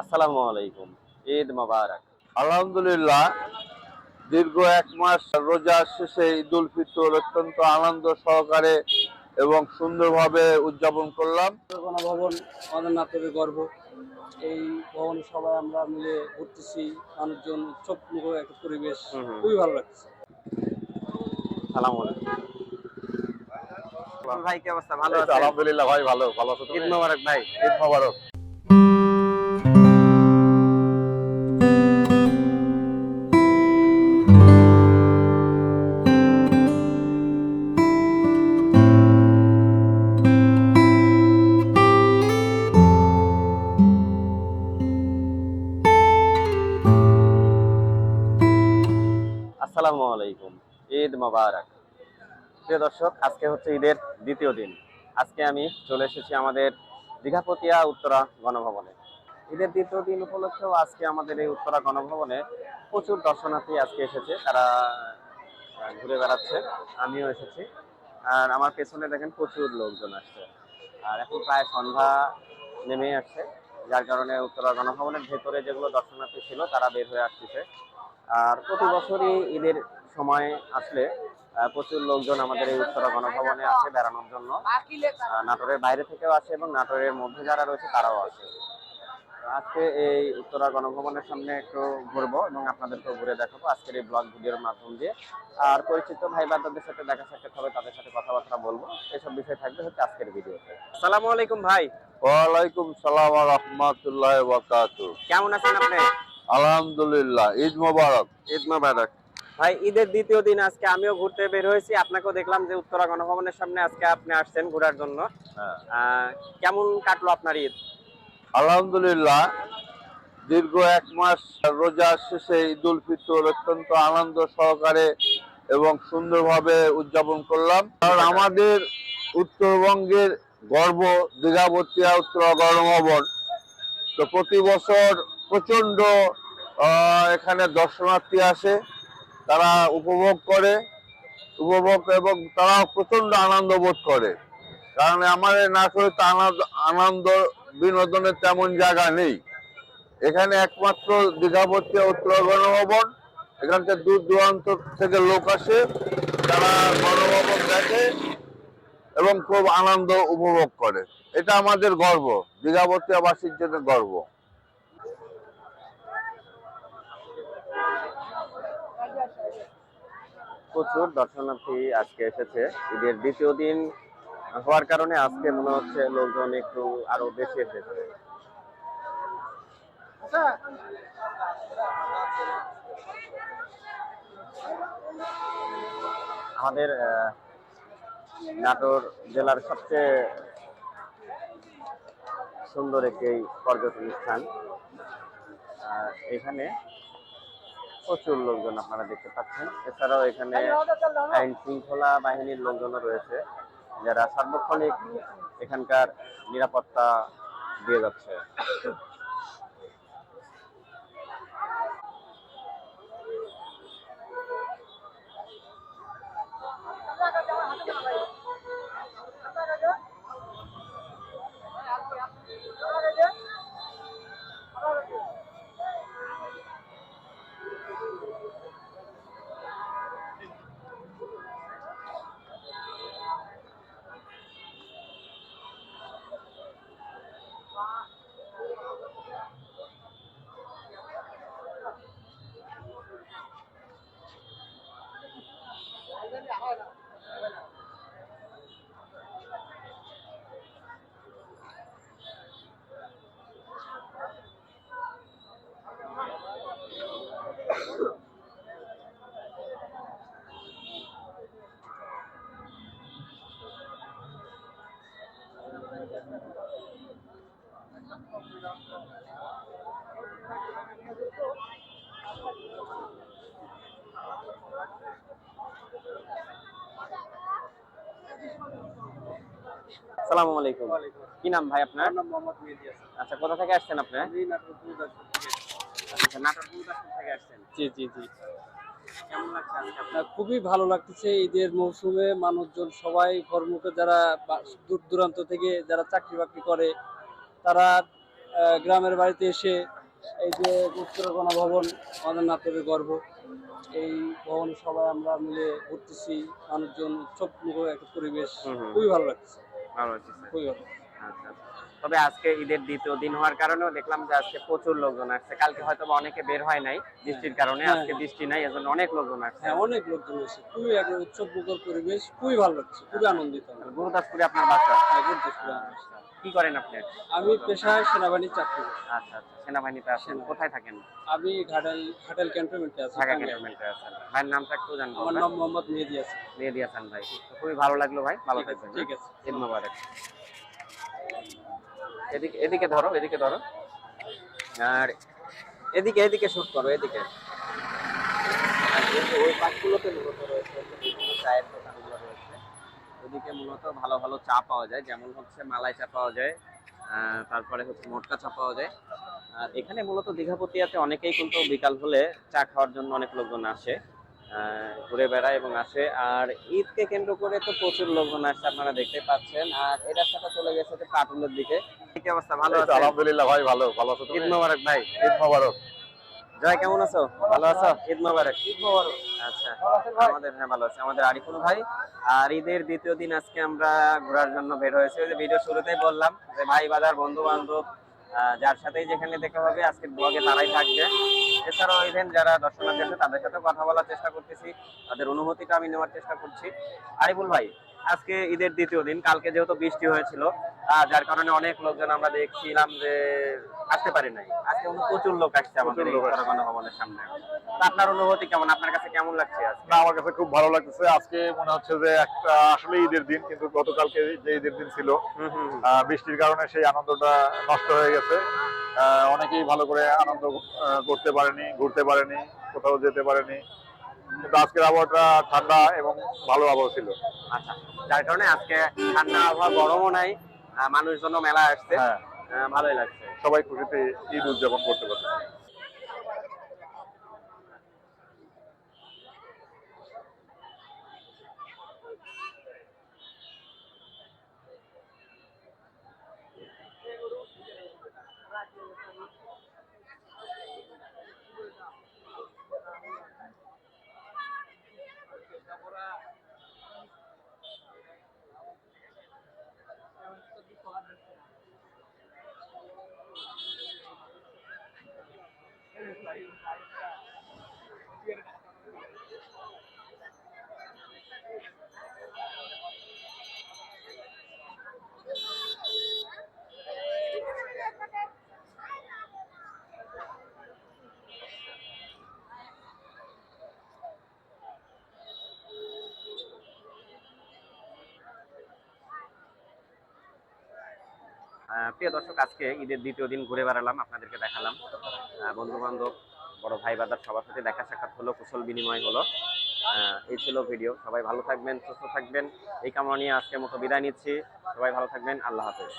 আসসালামু আলাইকুম, ঈদ মোবারক। আলহামদুলিল্লাহ, দীর্ঘ এক মাস রোজার শেষে ঈদুল ফিতর অত্যন্ত আনন্দ সহকারে এবং সুন্দরভাবে উদযাপন করলাম। গণভবন আমাদের নাটোরের গর্ব। এই ভবনে সবাই আমরা মিলে ঘুরতেছি, মানুষজন উৎসবমুখ একটা পরিবেশ, খুবই ভালো লাগছে। সালাম আলাইকুম ভাই, কি অবস্থা? ভালো এই তো আছেন? আলহামদুলিল্লাহ ভাই, ভালো ভালো আছো ঈদ তুমি? মোবারক ভাই। ঈদ মোবারক। আসসালামু আলাইকুম, ঈদ মোবারক। প্রিয় দর্শক, আজকে হচ্ছে ঈদের দ্বিতীয় দিন। আজকে আমি চলে এসেছি আমাদের দীঘাপতিয়া উত্তরা গণভবনে। ঈদের দ্বিতীয় দিন উপলক্ষেও আজকে আমাদের এই উত্তরা গণভবনে প্রচুর দর্শনার্থী আজকে এসেছে। তারা ঘুরে বেড়াচ্ছে, আমিও এসেছি। আর আমার পেছনে দেখেন প্রচুর লোকজন আসছে। আর এখন প্রায় সন্ধ্যা নেমে আসছে, যার কারণে উত্তরা গণভবনের ভেতরে যেগুলো দর্শনার্থী ছিল তারা বের হয়ে আসতেছে। আর প্রতি বছরই ঈদের সময় আসলে প্রচুর লোকজন আমাদের এই উত্তরা গণভবনে আসে বেড়ানোর জন্য। নাটোরের বাইরে থেকেও আসে এবং নাটোরের মধ্যে যারা রয়েছে তারাও আসে। আজকে এই উত্তরা গণভবনের সামনে একটু ঘুরবো এবং আপনাদেরকেও ঘুরে দেখাবো আজকের এই ব্লগ ভিডিওর মাধ্যম দিয়ে। আর পরিচিত ভাই বান্ধবদের সাথে দেখা সাক্ষাৎ হবে, তাদের সাথে কথাবার্তা বলবো। এসব বিষয় থাকবে হচ্ছে আজকের ভিডিওতে। আসসালামু আলাইকুম ভাই। ওয়ালাইকুম সালাম ওয়া রাহমাতুল্লাহি ওয়া বারাকাতুহু। কেমন আছেন আপনি? আলহামদুলিল্লাহ, ঈদ মোবারক। ঈদ মোবারক ভাই। ঈদের দ্বিতীয় দিন আজকে আমিও ঘুরতে বের হয়েছি। আপনাকেও দেখলাম যে উত্তরা গণভবনের সামনে আজকে আপনি আসছেন ঘোরার জন্য। কেমন কাটলো আপনার ঈদ? আলহামদুলিল্লাহ, দীর্ঘ এক মাস রোজার শেষে ঈদুল ফিতর অত্যন্ত আনন্দ সহকারে এবং সুন্দরভাবে উদযাপন করলাম। কারণ আমাদের উত্তরবঙ্গের গর্ব দীঘাপতিয়া উত্তরা গণভবন। তো প্রতি বছর প্রচন্ড এখানে দর্শনার্থী আসে, তারা উপভোগ এবং তারা প্রচন্ড আনন্দ বোধ করে। কারণ আমাদের নাটোরে তো আনন্দ বিনোদনের তেমন জায়গা নেই। এখানে একমাত্র দীঘাপতিয়া উত্তরা গণভবন। এখান থেকে দূর দূরান্ত থেকে লোক আসে, তারা গণভবন দেখে এবং খুব আনন্দ উপভোগ করে। এটা আমাদের গর্ব, দীঘাপতিয়াবাসীর জন্য গর্ব। প্রচুর দর্শনার্থী আজকে এসেছে। ঈদের দ্বিতীয় দিন হওয়ার কারণে আজকে মনে হচ্ছে লোকজন একটু আরো বেশি এসেছে। আমাদের নাটোর জেলার সবচেয়ে সুন্দর একটি পর্যটন স্থান। এখানে প্রচুর লোকজন আপনারা দেখতে পাচ্ছেন। এছাড়াও এখানে আইন শৃঙ্খলা বাহিনীর লোকজনও রয়েছে, যারা সার্বক্ষণিক এখানকার নিরাপত্তা দিয়ে যাচ্ছে। আসসালামু আলাইকুম। কি নাম ভাই আপনার? আমার নাম মোহাম্মদ মেহেদী হাসান। আচ্ছা, কোথা থেকে আসছেন আপনি? আমি নাটোর গুরুদাসপুর থেকে। আচ্ছা, নাটোর গুরুদাসপুর থেকে আসছেন। জি জি জি। কেমন লাগছে আজকে আপনার? খুবই ভালো লাগতেছে। ঈদের মৌসুমে মানুষজন সবাই ঘরমুখে, যারা দূর দূরান্ত থেকে যারা চাকরি বাকরি করে, তারা গ্রামের বাড়িতে এসে এই যে উত্তর গণভবন আমাদের নাটোরের গর্ব, এই ভবনে সবাই আমরা মিলে ঘুরতেছি, মানুষজন উৎসবমুখ একটা পরিবেশ, খুবই ভালো লাগছে, ভালো হচ্ছে। খুবই ভালো। আচ্ছা আচ্ছা। তবে আজকে ঈদের দ্বিতীয় দিন হওয়ার কারণেও দেখলাম যে আজকে প্রচুর লোকজন আসছে। কালকে হয়তো বা অনেকে বের হয় নাই বৃষ্টির কারণে, হ্যাঁ। আজকে বৃষ্টি নাই, এজন্য অনেক লোকজন আসছে। হ্যাঁ, অনেক লোকজন এসে খুবই একটা উৎসবমুখর পরিবেশ, খুবই ভালো লাগছে, খুবই আনন্দিত আমরা। গুরুদাসপুরে আপনার বাসা? হ্যাঁ, ঘুরতেছিলাম আমরা। কি করেন আপনি? আমি পেশায় সেনাবাহিনীর চাকরি করি। আচ্ছা আচ্ছা, সেনাবাহিনীতে আছেন। কোথায় থাকেন? আমি ঘাটাল ক্যান্টনমেন্টে আছি, ঢাকা টাঙ্গাইল। ক্যান্টনমেন্টে আছেন। ভাইয়ের নামটা একটু জানবো? আমার নাম মোহাম্মদ মেহেদী আছে। দিয়ে দিয়েছেন ভাই, খুবই ভালো লাগলো ভাই, ভালো ঠিক আছে, থাকবেন। ঠিক আছে। ঈদ মোবারক। এদিকে এদিকে ধরো, এদিকে ধরো, আর এদিকে এদিকে শুট করো, এদিকে। আর এই যে ওই পাশগুলোতে মূলত রয়েছে হচ্ছে বিভিন্ন চায়ের দোকানগুলো রয়েছে। ওদিকে মূলত ভালো ভালো চা পাওয়া যায়, যেমন হচ্ছে মালাই চা পাওয়া যায়, তারপরে হচ্ছে মোটকা চা পাওয়া যায়। আর এখানে মূলত দীঘাপতিয়াতে অনেকেই কিন্তু বিকাল হলে চা খাওয়ার জন্য অনেক লোকজন আসে, ঘুরে বেড়ায় এবং আসে। আর ঈদকে কেন্দ্র করে তো প্রচুর লোকজন আসছে, আপনারা দেখতে পাচ্ছেন। আর এই রাস্তাটা চলে গেছে যে পাটুলের দিকে। কি অবস্থা, ভালো এই তো আছেন? আলহামদুলিল্লাহ ভাই, ভালো ভালো আছো ঈদ তুমি? মোবারক ভাই। ঈদ মোবারক। জয়, কেমন আছো? ভালো আছো? ঈদ মোবারক। ঈদ মোবারক। আচ্ছা, আমাদের হ্যাঁ ভালো আছে, আমাদের আরিফুল ভাই। আর ঈদের দ্বিতীয় দিন আজকে আমরা ঘোরার জন্য বের হয়েছি। ওই যে ভিডিও শুরুতেই বললাম যে ভাই বাজার, বন্ধু বান্ধব, যার সাথেই যেখানে দেখা হবে আজকের ব্লগে তারাই থাকবে। এছাড়াও ইভেন যারা দর্শনার্থী আছে তাদের সাথে কথা বলার চেষ্টা করতেছি, তাদের অনুভূতিটা আমি নেওয়ার চেষ্টা করছি। আরিফুল ভাই, আজকে ঈদের দ্বিতীয় দিন, কালকে যেহেতু বৃষ্টি হয়েছিল, যার কারণে অনেক লোকজন আমরা দেখছিলাম যে আসতে পারি নাই। আজকে প্রচুর লোক আসছে আমাদের এই উত্তরাখণ্ড ভবনের সামনে। তা আপনার অনুভূতি কেমন, আপনার কাছে কেমন লাগছে আজকে? না, আমার কাছে খুব ভালো লাগতেছে। আজকে মনে হচ্ছে যে একটা আসলে ঈদের দিন, কিন্তু গতকালকে যে ঈদের দিন ছিল বৃষ্টির কারণে সেই আনন্দটা নষ্ট হয়ে গেছে। অনেকেই ভালো করে আনন্দ করতে পারেনি, ঘুরতে পারেনি, কোথাও যেতে পারেনি। কিন্তু আজকের আবহাওয়াটা ঠান্ডা এবং ভালো আবহাওয়া ছিল। আচ্ছা, যার কারণে আজকে ঠান্ডা আবহাওয়া, গরমও নাই, মানুষজনও মেলা আসছে, হ্যাঁ, ভালোই লাগছে। সবাই খুশিতে ঈদ উদযাপন করতে পারছে। প্রিয় দর্শক, আজকে ঈদের দ্বিতীয় দিন ঘুরে বেড়ালাম, আপনাদেরকে দেখালাম। বন্ধু বান্ধব, বড় ভাই বাদার সবার সাথে দেখা সাক্ষাৎ হলো, কুশল বিনিময় হলো। এই ছিল ভিডিও। সবাই ভালো থাকবেন, সুস্থ থাকবেন, এই কামনা নিয়ে আজকের মতো বিদায় নিচ্ছি। সবাই ভালো থাকবেন, আল্লাহ হাফেজ।